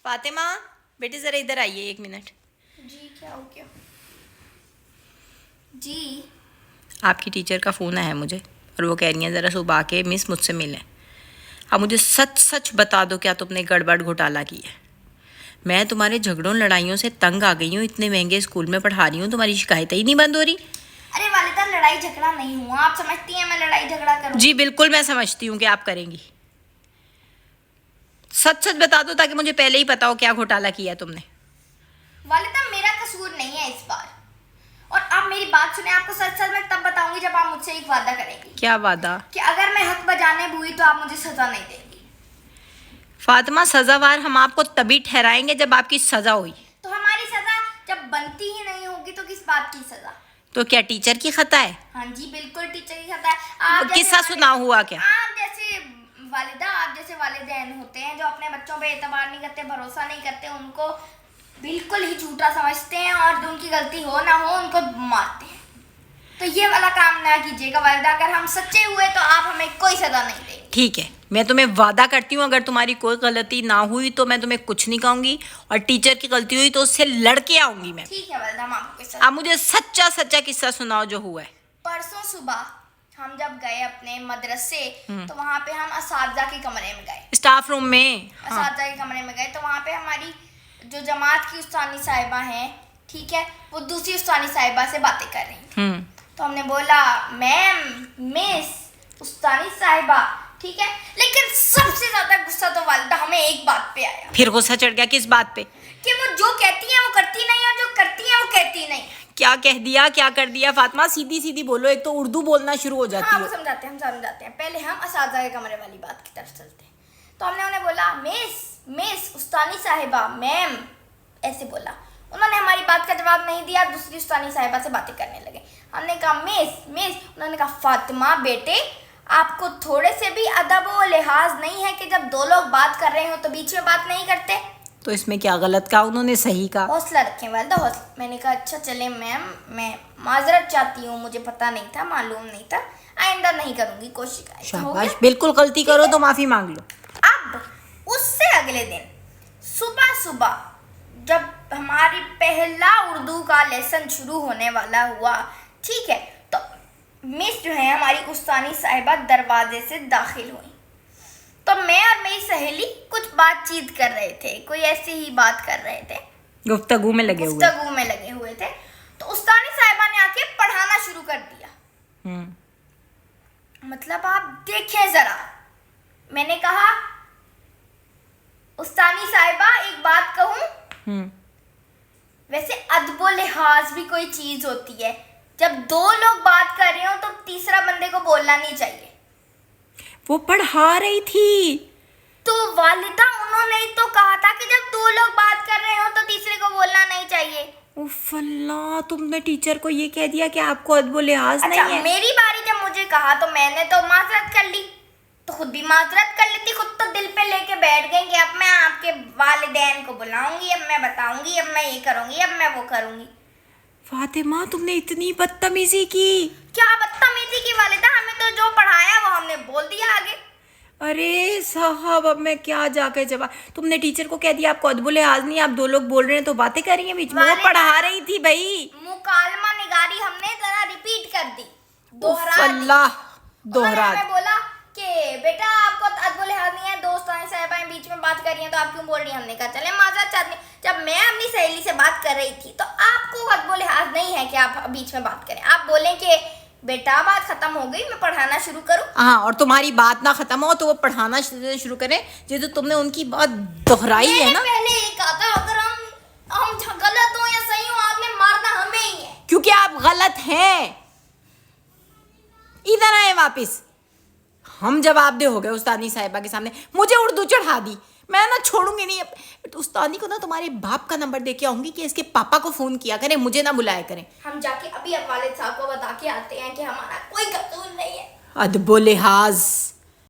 فاطمہ بیٹی ذرا ادھر آئیے 1 منٹ. جی کیا ہو گیا؟ جی آپ کی ٹیچر کا فون آیا ہے مجھے اور وہ کہہ رہی ہیں ذرا صبح کے مس مجھ سے ملیں. اب مجھے سچ سچ بتا دو کیا تم نے گڑبڑ گھوٹالا کی ہے. میں تمہارے جھگڑوں لڑائیوں سے تنگ آ گئی ہوں. اتنے مہنگے اسکول میں پڑھا رہی ہوں, تمہاری شکایتیں ہی نہیں بند ہو رہی. ارے والدہ لڑائی جھگڑا نہیں ہوا, آپ سمجھتی ہیں میں لڑائی جھگڑا کروں؟ جی بالکل میں سمجھتی ہوں کہ آپ کریں گی. سچ سچ بتا دو تاکہ مجھے پہلے ہی پتا ہو کیا گھوٹالا کیا تم نے. والدہ میرا قصور نہیں ہے اس بار, اور آپ میری بات سنیں. آپ کو سچ سچ میں تب بتاؤں گی جب آپ مجھ سے ایک وعدہ کریں گی. کیا وعدہ؟ کہ اگر میں حق بجانے بھولی تو آپ مجھے سزا نہیں دیں گی. فاطمہ سزاوار ہم آپ کو تبھی ٹھہرائیں گے جب آپ کی سزا ہوئی. تو ہماری سزا جب بنتی ہی نہیں ہوگی تو کس بات کی سزا؟ تو کیا ٹیچر کی خطا ہے؟ ہاں جی بالکل ٹیچر کی خطا ہے. قصہ سنا ہوا کیا؟ آپ جیسے والدہ, آپ جیسے والدین ہوتے ہیں جو اپنے بچوں پہ اعتبار نہیں کرتے, بھروسہ نہیں کرتے, ان کو بالکل ہی جھوٹا سمجھتے ہیں اور جو ان کی غلطی ہو نہ ہو ان کو مارتے ہیں. تو یہ والا کام نہ کیجیے گا والدہ. اگر ہم سچے ہوئے تو آپ ہمیں کوئی سزا نہیں دیں گے. ٹھیک ہے, میں تمہیں وعدہ کرتی ہوں اگر تمہاری کوئی غلطی نہ ہوئی تو میں تمہیں کچھ نہیں کہوں گی, اور ٹیچر کی غلطی ہوئی تو اس سے لڑ کے آؤں گی میں. ٹھیک ہے والدہ, ہم آپ کو آپ مجھے سچا سچا قصہ سناؤ جو ہوا ہے. پرسوں صبح ہم جب گئے اپنے مدرسے تو وہاں پہ ہم اساتذہ کے کمرے میں گئے, اسٹاف روم میں. اساتذہ کے کمرے میں گئے تو وہاں پہ ہماری جو جماعت کی استانی صاحبہ ہیں, ٹھیک ہے, وہ دوسری استانی صاحبہ سے باتیں کر رہی تھیں. تو ہم نے بولا میم, مس, استانی صاحبہ, ٹھیک ہے. لیکن سب سے زیادہ غصہ تو والدہ ہمیں ایک بات پہ آیا. پھر غصہ چڑھ گیا کس بات پہ؟ کہ وہ جو کہتی ہیں وہ کرتی نہیں, اور جو کرتی ہیں وہ کہتی نہیں. کیا کہہ دیا, کیا کر دیا؟ فاطمہ سیدھی سیدھی بولو, ایک تو اردو بولنا شروع ہو جاتی ہاں ہے. وہ سمجھاتے ہیں. پہلے ہم اساتذہ کے کمرے والی بات کی طرف چلتے ہیں. تو ہم نے انہیں بولا مس, استانی صاحبہ, میم, ایسے بولا. انہوں نے ہماری بات کا جواب نہیں دیا, دوسری استانی صاحبہ سے باتیں کرنے لگے. ہم نے کہا مس, انہوں نے کہا فاطمہ بیٹے, آپ کو تھوڑے سے بھی ادب و لحاظ نہیں ہے کہ جب دو لوگ بات کر رہے ہوں تو بیچ میں بات نہیں کرتے؟ تو اس میں کیا غلط کہا انہوں نے؟ صحیح کہا. حوصلہ رکھیں والدہ, حوصلہ. میں نے کہا اچھا چلیں میم, میں معذرت چاہتی ہوں, مجھے پتہ نہیں تھا, معلوم نہیں تھا, آئندہ نہیں کروں گی, کوشش. شاباش, بالکل غلطی کرو تو معافی مانگ لو. اب اس سے اگلے دن صبح جب ہماری پہلا اردو کا لیسن شروع ہونے والا ہوا, ٹھیک ہے, تو مس جو ہے ہماری استانی صاحبہ دروازے سے داخل ہوئی. تو میں اور میری سہیلی کچھ بات چیت کر رہے تھے, کوئی ایسی ہی بات کر رہے تھے, گفتگو میں لگے ہوئے تھے. تو استانی صاحبہ نے آ کے پڑھانا شروع کر دیا. مطلب آپ دیکھیں ذرا. میں نے کہا استانی صاحبہ ایک بات کہوں, ویسے ادب و لحاظ بھی کوئی چیز ہوتی ہے. جب دو لوگ بات کر رہے ہوں تو تیسرا بندے کو بولنا نہیں چاہیے. وہ پڑھا رہی تھی. تو والدہ انہوں نے تو کہا تھا کہ جب دو لوگ بات کر رہے ہوں تو تیسرے کو بولنا نہیں چاہیے. اوف اللہ, تم نے ٹیچر کو یہ کہہ دیا کہ آپ کو ادب و لحاظ نہیں ہے. میری باری جب مجھے کہا تو میں نے تو معذرت کر لی, تو خود بھی معذرت کر لیتی, خود تو دل پہ لے کے بیٹھ گئی کہ اب میں آپ کے والدین کو بلاؤں گی, اب میں بتاؤں گی, اب میں یہ کروں گی, اب میں وہ کروں گی. فاطمہ تم نے اتنی بدتمیزی کی. کیا بدتمیزی کی والدہ, ہمیں تو جو پڑھایا وہ ہم نے بول دیا آگے. ارے صاحب, اب میں کیا جا کے جواب. تم نے ٹیچر کو کہہ دیا آپ کو ادب و لحاظ نہیں, آپ دو لوگ بول رہے ہیں تو باتیں کر رہی ہیں بیچ میں. وہ پڑھا رہی تھی بھائی. مکالمہ نگاری ہم نے ذرا ریپیٹ کر دی, اللہ دوہرا. میں بولا کہ بیٹا آپ کو ادب و لحاظ نہیں ہے, دوست صاحبائیں بیچ میں بات کر رہی ہیں تو آپ کیوں بول رہی ہیں. ہم نے کہا چلیں معذرت چاہتے ہیں, جب میں اپنی سہیلی سے بات کر رہی تھی تو آپ کو ادب و لحاظ نہیں ہے کہ آپ بیچ میں بات کریں. آپ بولیں کہ بیٹا بات ختم ہو گئی, میں پڑھانا شروع کروں. ہاں, اور تمہاری بات نہ ختم ہو تو وہ پڑھانا شروع کریں. یہ تو تم نے ان کی بات دہرائی ہے نا. پہلے یہ کہا تھا اگر ہم غلط ہوں یا صحیح ہوں, آپ نے مارنا ہمیں ہی ہے. کیونکہ آپ غلط ہیں. ادھر آئے واپس. ہم جواب دہ ہو گئے استانی صاحبہ کے سامنے. مجھے اردو چڑھا دی, میں نہ چھوڑوں گی نہیں. استانی کو نا تمہارے باپ کا نمبر دے کے آؤں گی کہ اس کے پاپا کو فون کیا کریں, مجھے نہ بلایا کریں. ہم جا کے ابھی والد صاحب کو بتا کے آتے ہیں کہ ہمارا کوئی قصور نہیں ہے. ادب و لحاظ.